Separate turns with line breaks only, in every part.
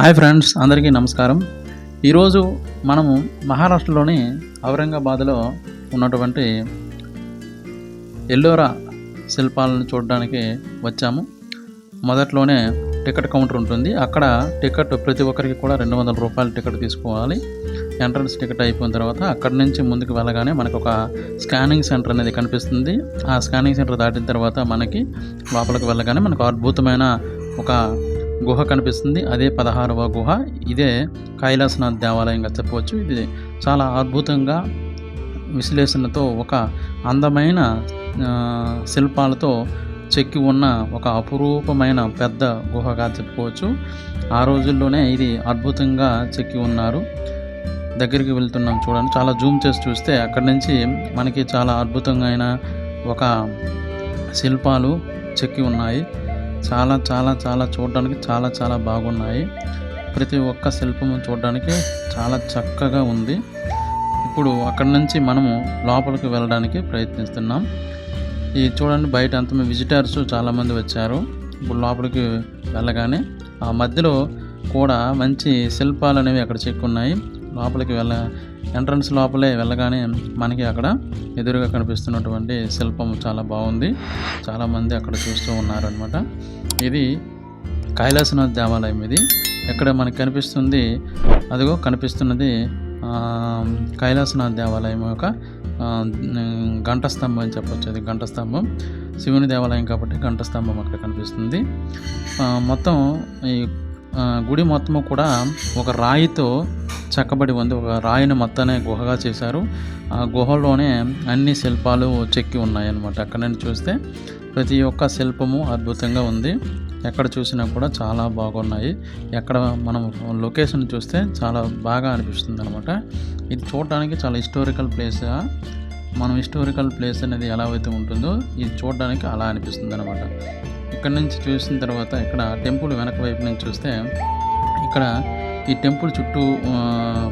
Hi friends, అందరికీ నమస్కారం. ఈరోజు మనము మహారాష్ట్రలోని ఔరంగాబాద్లో ఉన్నటువంటి ఎల్లోరా శిల్పాలను చూడడానికి వచ్చాము. మొదట్లోనే టికెట్ కౌంటర్ ఉంటుంది. అక్కడ టికెట్ ప్రతి ఒక్కరికి కూడా 200 రూపాయల టికెట్ తీసుకోవాలి. ఎంట్రన్స్ టికెట్ అయిపోయిన తర్వాత అక్కడి నుంచి ముందుకు వెళ్ళగానే మనకు ఒక స్కానింగ్ సెంటర్ అనేది కనిపిస్తుంది. ఆ స్కానింగ్ సెంటర్ దాటిన తర్వాత మనకి లోపలికి వెళ్ళగానే మనకు అద్భుతమైన ఒక గుహ కనిపిస్తుంది. అదే 16వ గుహ. ఇదే కైలాసనాథ్ దేవాలయంగా చెప్పవచ్చు. ఇది చాలా అద్భుతంగా విశ్లేషణతో ఒక అందమైన శిల్పాలతో చెక్కి ఉన్న ఒక అపురూపమైన పెద్ద గుహగా చెప్పుకోవచ్చు. ఆ రోజుల్లోనే ఇది అద్భుతంగా చెక్కి ఉన్నారు. దగ్గరికి వెళ్తున్నాం చూడండి. చాలా జూమ్ చేసి చూస్తే అక్కడి నుంచి మనకి చాలా అద్భుతమైన ఒక శిల్పాలు చెక్కి ఉన్నాయి. చాలా చాలా చాలా చూడడానికి చాలా బాగున్నాయి. ప్రతి ఒక్క శిల్పము చూడడానికి చాలా చక్కగా ఉంది. ఇప్పుడు అక్కడి నుంచి మనము లోపలికి వెళ్ళడానికి ప్రయత్నిస్తున్నాం. ఈ చూడండి, బయట అంత విజిటర్స్ చాలామంది వచ్చారు. ఇప్పుడు లోపలికి వెళ్ళగానే ఆ మధ్యలో కూడా మంచి శిల్పాలు అనేవి అక్కడ చెక్కున్నాయి. లోపలికి ఎంట్రన్స్ లోపలే వెళ్ళగానే మనకి అక్కడ ఎదురుగా కనిపిస్తున్నటువంటి శిల్పం చాలా బాగుంది. చాలామంది అక్కడ చూస్తూ ఉన్నారనమాట. ఇది కైలాసనాథ్ దేవాలయం. ఇది ఎక్కడ మనకు కనిపిస్తుంది, అదిగో కనిపిస్తున్నది కైలాసనాథ్ దేవాలయం యొక్క ఘంటస్తంభం అని చెప్పొచ్చు. అది ఘంటస్తంభం, శివుని దేవాలయం కాబట్టి ఘంటస్తంభం అక్కడ కనిపిస్తుంది. మొత్తం ఈ గుడి మొత్తము కూడా ఒక రాయితో చెక్కబడి ఉంది. ఒక రాయిని మొత్తాన్ని గుహగా చేశారు. ఆ గుహలోనే అన్ని శిల్పాలు చెక్కి ఉన్నాయన్నమాట. అక్కడ నుండి చూస్తే ప్రతి ఒక్క శిల్పము అద్భుతంగా ఉంది. ఎక్కడ చూసినా కూడా చాలా బాగున్నాయి. ఎక్కడ మనం లొకేషన్ చూస్తే చాలా బాగా అనిపిస్తుంది అనమాట. ఇది చూడడానికి చాలా హిస్టారికల్ ప్లేస్. మనం హిస్టారికల్ ప్లేస్ అనేది ఎలా అయితే ఉంటుందో ఇది చూడడానికి అలా అనిపిస్తుంది అనమాట. ఇక్కడ నుంచి చూసిన తర్వాత ఇక్కడ టెంపుల్ వెనక వైపు నుంచి చూస్తే ఇక్కడ ఈ టెంపుల్ చుట్టూ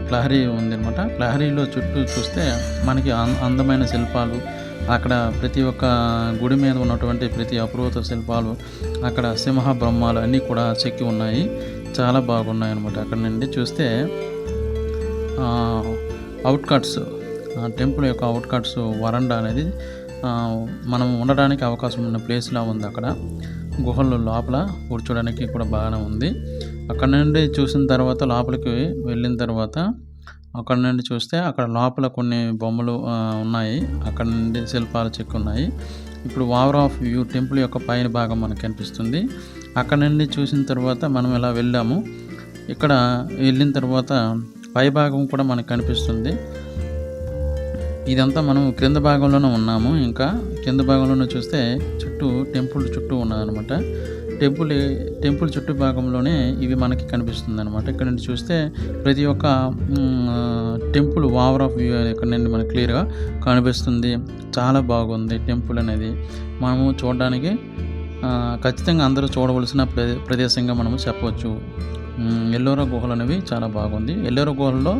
ప్రహరీ ఉందన్నమాట. ప్రహరీలో చుట్టూ చూస్తే మనకి అందమైన శిల్పాలు, అక్కడ ప్రతి ఒక్క గుడి మీద ఉన్నటువంటి ప్రతి అపురూప శిల్పాలు, అక్కడ సింహ బ్రహ్మాలు అన్నీ కూడా చెక్కి ఉన్నాయి. చాలా బాగున్నాయి అనమాట. అక్కడ నుండి చూస్తే అవుట్కట్స్, టెంపుల్ యొక్క అవుట్కట్స్ వరండా అనేది మనం ఉండడానికి అవకాశం ఉన్న ప్లేస్లా ఉంది. అక్కడ గుహల్లో లోపల కూర్చోడానికి కూడా బాగానే ఉంది. అక్కడ నుండి చూసిన తర్వాత లోపలికి వెళ్ళిన తర్వాత అక్కడ నుండి చూస్తే అక్కడ లోపల కొన్ని బొమ్మలు ఉన్నాయి. అక్కడ నుండి శిల్పాలు చెక్కున్నాయి. ఇప్పుడు ఓవర్ ఆఫ్ వ్యూ టెంపుల్ యొక్క పైన భాగం మనకు కనిపిస్తుంది. అక్కడ నుండి చూసిన తర్వాత మనం ఇలా వెళ్ళాము. ఇక్కడ వెళ్ళిన తర్వాత పై భాగం కూడా మనకు కనిపిస్తుంది. ఇదంతా మనం క్రింద భాగంలోనే ఉన్నాము. ఇంకా కింద భాగంలోనే చూస్తే టెంపుల్ చుట్టూ ఉన్నదనమాట. టెంపుల్ చుట్టూ భాగంలోనే ఇవి మనకి కనిపిస్తుంది అనమాట. ఇక్కడ నుండి చూస్తే ప్రతి ఒక్క టెంపుల్ ఓవర్ ఆఫ్ వ్యూ ఇక్కడ నుండి మనకి క్లియర్గా కనిపిస్తుంది. చాలా బాగుంది టెంపుల్ అనేది. మనము చూడడానికి ఖచ్చితంగా అందరూ చూడవలసిన ప్రదేశంగా మనము చెప్పవచ్చు. ఎల్లోరా గుహలు అనేవి చాలా బాగుంది. ఎల్లోరా గుహల్లో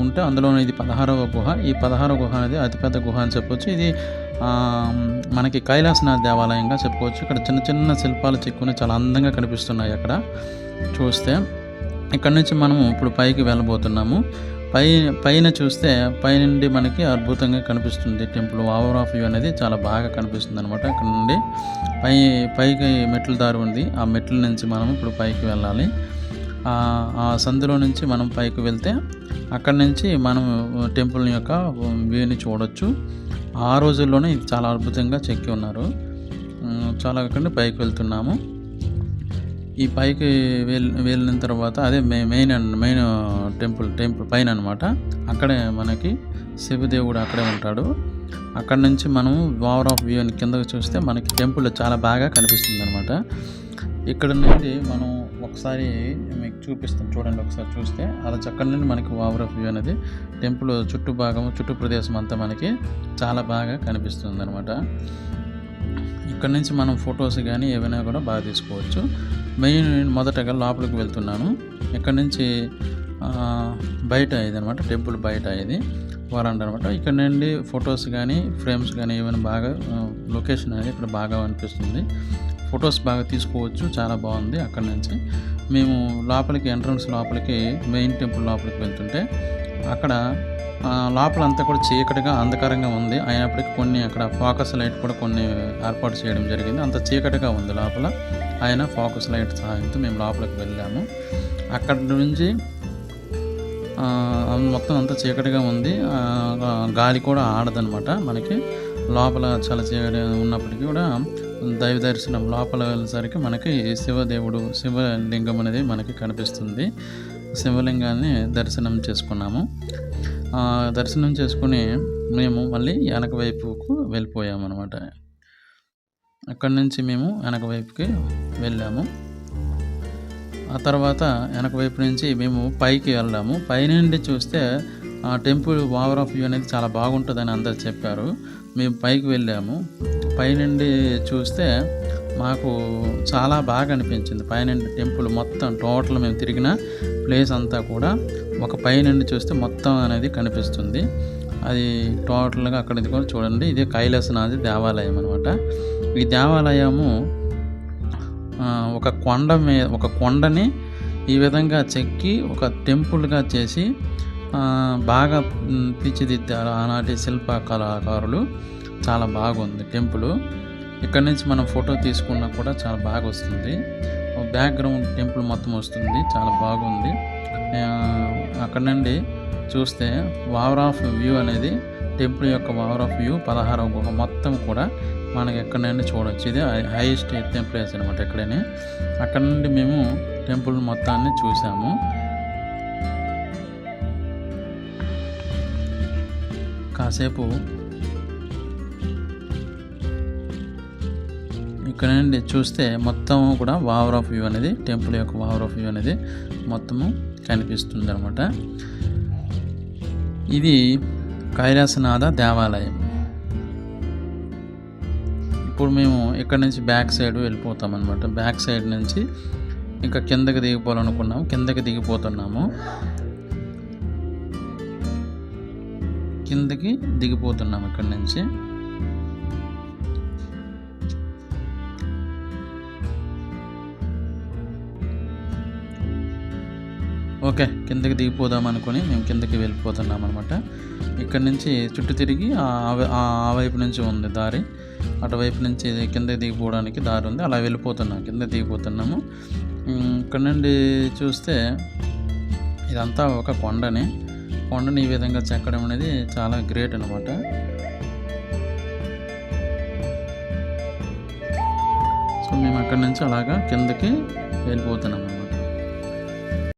ఉంటే అందులో ఇది 16వ గుహ. ఈ 16వ గుహ అనేది అతిపెద్ద గుహ అని చెప్పొచ్చు. ఇది మనకి కైలాసనాథ్ దేవాలయంగా చెప్పుకోవచ్చు. ఇక్కడ చిన్న శిల్పాలు చెక్కుని చాలా అందంగా కనిపిస్తున్నాయి. అక్కడ చూస్తే ఇక్కడ నుంచి మనము ఇప్పుడు పైకి వెళ్ళబోతున్నాము. పైన చూస్తే పైనుండి మనకి అద్భుతంగా కనిపిస్తుంది టెంపుల్. ఓవర్ ఆఫ్ వ్యూ అనేది చాలా బాగా కనిపిస్తుంది అనమాట. ఇక్కడ నుండి పైకి మెట్ల దారి ఉంది. ఆ మెట్ల నుంచి మనం ఇప్పుడు పైకి వెళ్ళాలి. ఆ సందులో నుంచి మనం పైకి వెళ్తే అక్కడి నుంచి మనం టెంపుల్ యొక్క వ్యూని చూడొచ్చు. ఆ రోజుల్లోనే ఇది చాలా అద్భుతంగా చెక్కి ఉన్నారు. చాలా అక్కడ పైకి వెళ్తున్నాము. ఈ పైకి వెళ్ళిన తర్వాత అదే మెయిన్ టెంపుల్ పైన అనమాట. అక్కడే మనకి శివదేవుడు అక్కడే ఉంటాడు. అక్కడ నుంచి మనం ఓవర్ ఆఫ్ వ్యూ కిందకు చూస్తే మనకి టెంపుల్ చాలా బాగా కనిపిస్తుంది అనమాట. ఇక్కడ నుండి మనం ఒకసారి మీకు చూపిస్తాం చూడండి. ఒకసారి చూస్తే అలా చక్కడి నుండి మనకి ఓవర్ ఆఫ్ వ్యూ అనేది టెంపుల్ చుట్టూ ప్రదేశం అంతా మనకి చాలా బాగా కనిపిస్తుంది అనమాట. ఇక్కడ నుంచి మనం ఫొటోస్ కానీ ఏవైనా కూడా బాగా తీసుకోవచ్చు. మొదటగా లోపలికి వెళ్తున్నాను. ఇక్కడ నుంచి బయట ఇది అనమాట, టెంపుల్ బయట ఇది వరండా అనమాట. ఇక్కడ నుండి ఫొటోస్ కానీ ఫ్రేమ్స్ కానీ ఏమైనా బాగా లొకేషన్ అనేది ఇక్కడ బాగా అనిపిస్తుంది. ఫొటోస్ బాగా తీసుకోవచ్చు. చాలా బాగుంది. అక్కడ నుంచి మేము లోపలికి ఎంట్రన్స్ లోపలికి మెయిన్ టెంపుల్ లోపలికి వెళ్తుంటే అక్కడ లోపలంతా కూడా చీకటిగా అంధకారంగా ఉంది. అయినప్పటికీ కొన్ని అక్కడ ఫోకస్ లైట్ కూడా కొన్ని ఏర్పాటు చేయడం జరిగింది. అంత చీకటిగా ఉంది లోపల. అయినా ఫోకస్ లైట్ సహాయంతో మేము లోపలికి వెళ్ళాము. అక్కడ నుంచి మొత్తం అంతా చీకటిగా ఉంది. గాలి కూడా ఆడదనమాట మనకి. లోపల చాలా చీకటి ఉన్నప్పటికీ కూడా దైవ దర్శనం లోపల వెళ్ళేసరికి మనకి శివలింగం అనేది మనకి కనిపిస్తుంది. శివలింగాన్ని దర్శనం చేసుకున్నాము. దర్శనం చేసుకుని మేము మళ్ళీ వెనక వైపుకు వెళ్ళిపోయాము అనమాట. అక్కడి నుంచి మేము వెనక వైపుకి వెళ్ళాము. ఆ తర్వాత వెనక వైపు నుంచి మేము పైకి వెళ్ళాము. పైనుండి చూస్తే ఆ టెంపుల్ ఓవర్ ఆఫ్ వ్యూ అనేది చాలా బాగుంటుందని అందరు చెప్పారు. మేము పైకి వెళ్ళాము. పైనుండి చూస్తే మాకు చాలా బాగా అనిపించింది. పైనుండి టెంపుల్ మొత్తం టోటల్ మేము తిరిగిన ప్లేస్ అంతా కూడా ఒక పైనుండి చూస్తే మొత్తం అనేది కనిపిస్తుంది. అది టోటల్గా అక్కడ కూడా చూడండి. ఇది కైలాసనాథి దేవాలయం అనమాట. ఈ దేవాలయము ఒక కొండని ఈ విధంగా చెక్కి ఒక టెంపుల్గా చేసి బాగా తీర్చిదిద్దారు ఆనాటి శిల్ప కళాకారులు. చాలా బాగుంది టెంపుల్. ఇక్కడ నుంచి మనం ఫోటో తీసుకున్నా కూడా చాలా బాగా వస్తుంది. బ్యాక్గ్రౌండ్ టెంపుల్ మొత్తం వస్తుంది. చాలా బాగుంది. అక్కడ నుండి చూస్తే ఓవర్ ఆఫ్ వ్యూ అనేది టెంపుల్ యొక్క ఓవర్ ఆఫ్ వ్యూ 16వ గుహ మొత్తం కూడా మనకి ఎక్కడ నుండి చూడవచ్చు. ఇది హైయెస్ట్ ఎత్తైన ప్లేస్ అనమాట. ఎక్కడనే అక్కడ నుండి మేము టెంపుల్ మొత్తాన్ని చూసాము. కాసేపు ఇక్కడ నుండి చూస్తే మొత్తం కూడా ఓవర్ ఆఫ్ వ్యూ అనేది టెంపుల్ యొక్క ఓవర్ ఆఫ్ వ్యూ అనేది మొత్తము కనిపిస్తుంది అనమాట. ఇది కైలాసనాథ దేవాలయం. ఇప్పుడు మేము ఇక్కడ నుంచి బ్యాక్ సైడ్ వెళ్ళిపోతాం అనమాట. బ్యాక్ సైడ్ నుంచి ఇంకా కిందకి దిగిపోవాలనుకున్నాము. కిందకి దిగిపోతున్నాము. ఇక్కడ నుంచి ఓకే, కిందకి దిగిపోదాం అనుకుని మేము కిందకి వెళ్ళిపోతున్నాం అనమాట. ఇక్కడ నుంచి చుట్టూ తిరిగి ఆ వైపు నుంచి ఉంది దారి. అటువైపు నుంచి కిందకి దిగిపోవడానికి దారి ఉంది. అలా కిందకి దిగిపోతున్నాము. ఇక్కడ నుండి చూస్తే ఇదంతా ఒక కొండని ఈ విధంగా చెక్కడం అనేది చాలా గ్రేట్ అనమాట. సో మేము అక్కడి నుంచి అలాగా కిందకి వెళ్ళిపోతున్నాము.